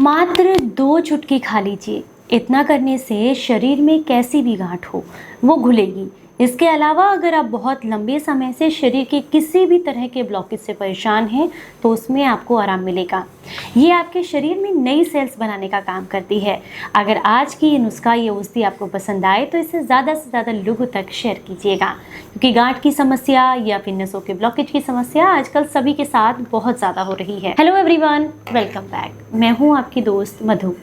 मात्र 2 चुटकी खा लीजिए। इतना करने से शरीर में कैसी भी गांठ हो वो घुलेगी। इसके अलावा अगर आप बहुत लंबे समय से शरीर के किसी भी तरह के ब्लॉकेज से परेशान हैं तो उसमें आपको आराम मिलेगा। ये आपके शरीर में नई सेल्स बनाने का काम करती है। अगर आज की ये नुस्खा, ये औषधि आपको पसंद आए तो इसे ज़्यादा से ज़्यादा लोगों तक शेयर कीजिएगा, क्योंकि गांठ की समस्या या फिर नसों के ब्लॉकेज की समस्या आजकल सभी के साथ बहुत ज़्यादा हो रही है। Hello everyone, welcome back. मैं हूँ आपकी दोस्त मधु।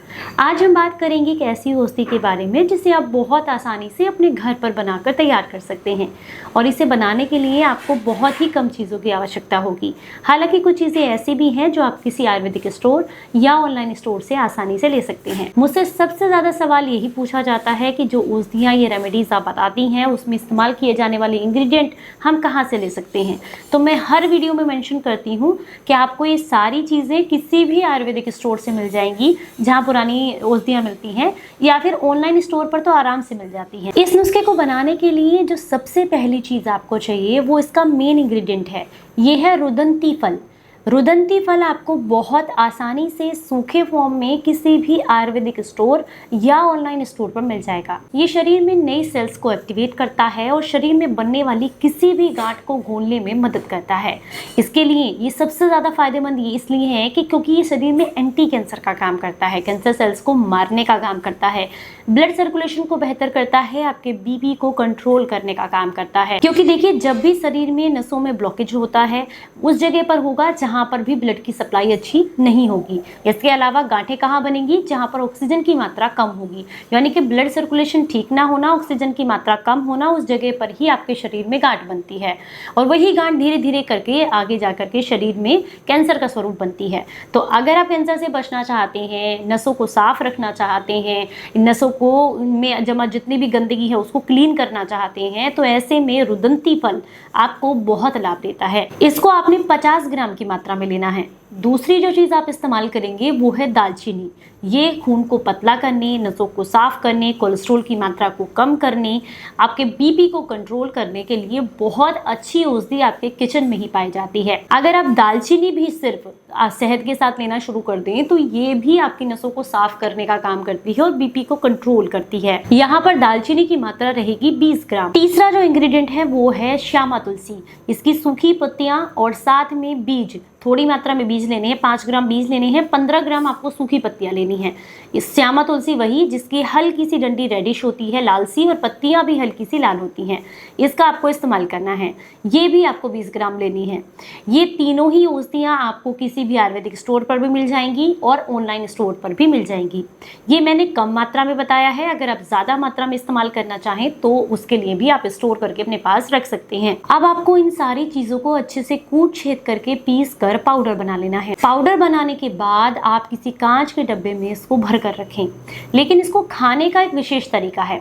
आज हम बात करेंगे एक ऐसी औषधि के बारे में जिसे आप बहुत आसानी से अपने घर पर बनाकर तैयार कर सकते हैं, और इसे बनाने के लिए आपको बहुत ही कम चीज़ों की आवश्यकता होगी। हालांकि कुछ चीज़ें ऐसी भी हैं जो आप किसी आयुर्वेदिक स्टोर या ऑनलाइन स्टोर से आसानी से ले सकते हैं। मुझसे सबसे ज़्यादा सवाल यही पूछा जाता है कि जो औषधियाँ, ये रेमेडीज़ आप बताती हैं, उसमें इस्तेमाल किए जाने वाले इंग्रेडिएंट हम कहाँ से ले सकते हैं। तो मैं हर वीडियो में मेंशन करती हूँ कि आपको ये सारी चीज़ें किसी भी आयुर्वेदिक स्टोर से मिल जाएंगी जहाँ पुरानी औषधियाँ मिलती हैं, या फिर ऑनलाइन स्टोर पर तो आराम से मिल जाती हैं। इस नुस्खे को बनाने के लिए जो सबसे पहली चीज़ आपको चाहिए वो इसका मेन इंग्रेडिएंट है। ये है रुदंती फल। रुदंती फल आपको बहुत आसानी से सूखे फॉर्म में किसी भी आयुर्वेदिक स्टोर या ऑनलाइन स्टोर पर मिल जाएगा। ये शरीर में नई सेल्स को एक्टिवेट करता है और शरीर में बनने वाली किसी भी गांठ को घोलने में मदद करता है। इसके लिए ये सबसे ज़्यादा फायदेमंद ये इसलिए है कि क्योंकि ये शरीर में एंटी कैंसर का काम करता है, कैंसर सेल्स को मारने का काम करता है, ब्लड सर्कुलेशन को बेहतर करता है, आपके बीपी को कंट्रोल करने का काम करता है। क्योंकि देखिए, जब भी शरीर में नसों में ब्लॉकेज होता है उस जगह पर होगा जहाँ पर भी ब्लड की सप्लाई अच्छी नहीं होगी। इसके अलावा गांठें कहाँ बनेंगी? जहाँ पर ऑक्सीजन की मात्रा कम होगी, यानी कि ब्लड सर्कुलेशन ठीक ना होना, ऑक्सीजन की मात्रा कम होना, उस जगह पर ही आपके शरीर में गांठ बनती है। और वही गांठ धीरे धीरे करके आगे जा करके शरीर में कैंसर का स्वरूप बनती है। तो अगर आप कैंसर से बचना चाहते हैं, नसों को साफ रखना चाहते हैं, नसों को में जमा जितनी भी गंदगी है उसको क्लीन करना चाहते हैं, तो ऐसे में रुदंती फल आपको बहुत लाभ देता है। इसको आपने 50 ग्राम की मात्रा में लेना है। दूसरी जो चीज़ आप इस्तेमाल करेंगे वो है दालचीनी। ये खून को पतला करने, नसों को साफ करने, कोलेस्ट्रॉल की मात्रा को कम करने, आपके बीपी को कंट्रोल करने के लिए बहुत अच्छी औषधि आपके किचन में ही पाई जाती है। अगर आप दालचीनी भी सिर्फ शहद के साथ लेना शुरू कर दें तो ये भी आपकी नसों को साफ करने का काम करती है और बीपी को कंट्रोल करती है। यहाँ पर दालचीनी की मात्रा रहेगी 20 ग्राम। तीसरा जो इंग्रेडिएंट है वो है श्यामा तुलसी। इसकी सूखी पत्तियां और साथ में बीज, थोड़ी मात्रा में बीज लेने हैं, 5 ग्राम बीज लेने हैं, 15 ग्राम आपको सूखी पत्तियां लेनी है। इस श्यामा तुलसी वही जिसकी हल्की सी डंडी रेडिश होती है, लाल सी, और पत्तियां भी हल्की सी लाल होती हैं, इसका आपको इस्तेमाल करना है। ये भी आपको 20 ग्राम लेनी है। ये तीनों ही औषधियाँ आपको किसी भी आयुर्वेदिक स्टोर पर भी मिल जाएंगी और ऑनलाइन स्टोर पर भी मिल जाएंगी। ये मैंने कम मात्रा में बताया है। अगर आप ज़्यादा मात्रा में इस्तेमाल करना चाहें तो उसके लिए भी आप स्टोर करके अपने पास रख सकते हैं। अब आपको इन सारी चीज़ों को अच्छे से कूट छेद करके पीस कर पाउडर बना लेना है। पाउडर बनाने के बाद आप किसी कांच के डब्बे में इसको भर कर रखें। लेकिन इसको खाने का एक विशेष तरीका है।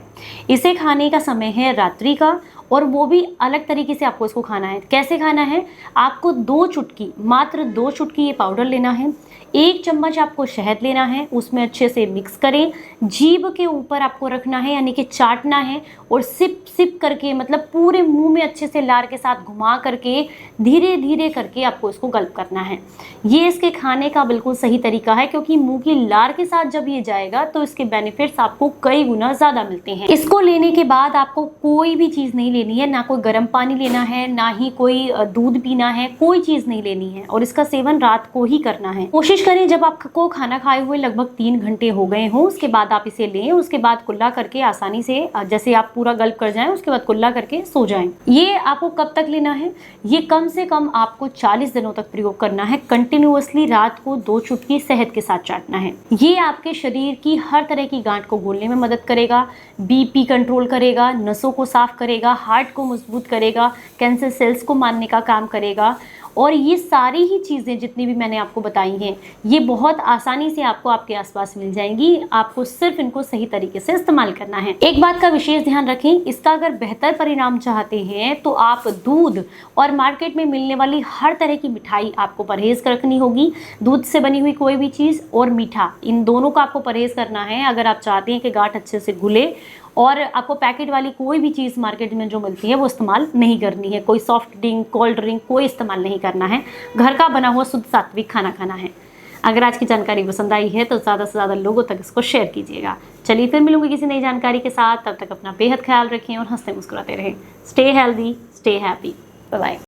इसे खाने का समय है रात्रि का, और वो भी अलग तरीके से आपको इसको खाना है। कैसे खाना है? आपको 2 चुटकी, मात्र 2 चुटकी ये पाउडर लेना है। 1 चम्मच आपको शहद लेना है, उसमें अच्छे से मिक्स करें, जीभ के ऊपर आपको रखना है, यानी कि चाटना है, और सिप सिप करके, मतलब पूरे मुंह में अच्छे से लार के साथ घुमा करके धीरे धीरे करके आपको इसको गल्प करना है। ये इसके खाने का बिल्कुल सही तरीका है, क्योंकि मुंह की लार के साथ जब ये जाएगा तो इसके बेनिफिट्स आपको कई गुना ज़्यादा मिलते हैं। इसको लेने के बाद आपको कोई भी चीज़ नहीं लेनी है, ना कोई गर्म पानी लेना है, ना ही कोई दूध पीना है, कोई चीज़ नहीं लेनी है, और इसका सेवन रात को ही करना है। कोशिश करें जब आपको खाना खाए हुए लगभग 3 घंटे हो गए हों उसके बाद आप इसे लें। उसके बाद कुल्ला करके आसानी से, जैसे आप पूरा गल्प कर जाएं, उसके बाद कुल्ला करके सो जाएं। ये आपको कब तक लेना है? ये कम से कम आपको 40 दिनों तक प्रयोग करना है। कंटिन्यूअसली रात को 2 चुटकी शहद के साथ चाटना है। ये आपके शरीर की हर तरह की गांठ को घोलने में मदद करेगा, बीपी कंट्रोल करेगा, नसों को साफ करेगा, हार्ट को मजबूत करेगा, कैंसर सेल्स को मारने का काम करेगा। और ये सारी ही चीज़ें जितनी भी मैंने आपको बताई हैं, ये बहुत आसानी से आपको आपके आसपास मिल जाएंगी। आपको सिर्फ इनको सही तरीके से इस्तेमाल करना है। एक बात का विशेष ध्यान रखें, इसका अगर बेहतर परिणाम चाहते हैं तो आप दूध और मार्केट में मिलने वाली हर तरह की मिठाई आपको परहेज रखनी होगी। दूध से बनी हुई कोई भी चीज़ और मीठा, इन दोनों का आपको परहेज करना है अगर आप चाहते हैं कि गांठ अच्छे से घुले। और आपको पैकेट वाली कोई भी चीज़ मार्केट में जो मिलती है वो इस्तेमाल नहीं करनी है। कोई सॉफ्ट ड्रिंक, कोल्ड ड्रिंक कोई इस्तेमाल नहीं करना है। घर का बना हुआ शुद्ध सात्विक खाना खाना है। अगर आज की जानकारी पसंद आई है तो ज़्यादा से ज़्यादा लोगों तक इसको शेयर कीजिएगा। चलिए फिर मिलूंगी किसी नई जानकारी के साथ, तब तक अपना बेहद ख्याल रखें और हंसते मुस्कुराते रहें। Stay healthy, stay happy, bye bye.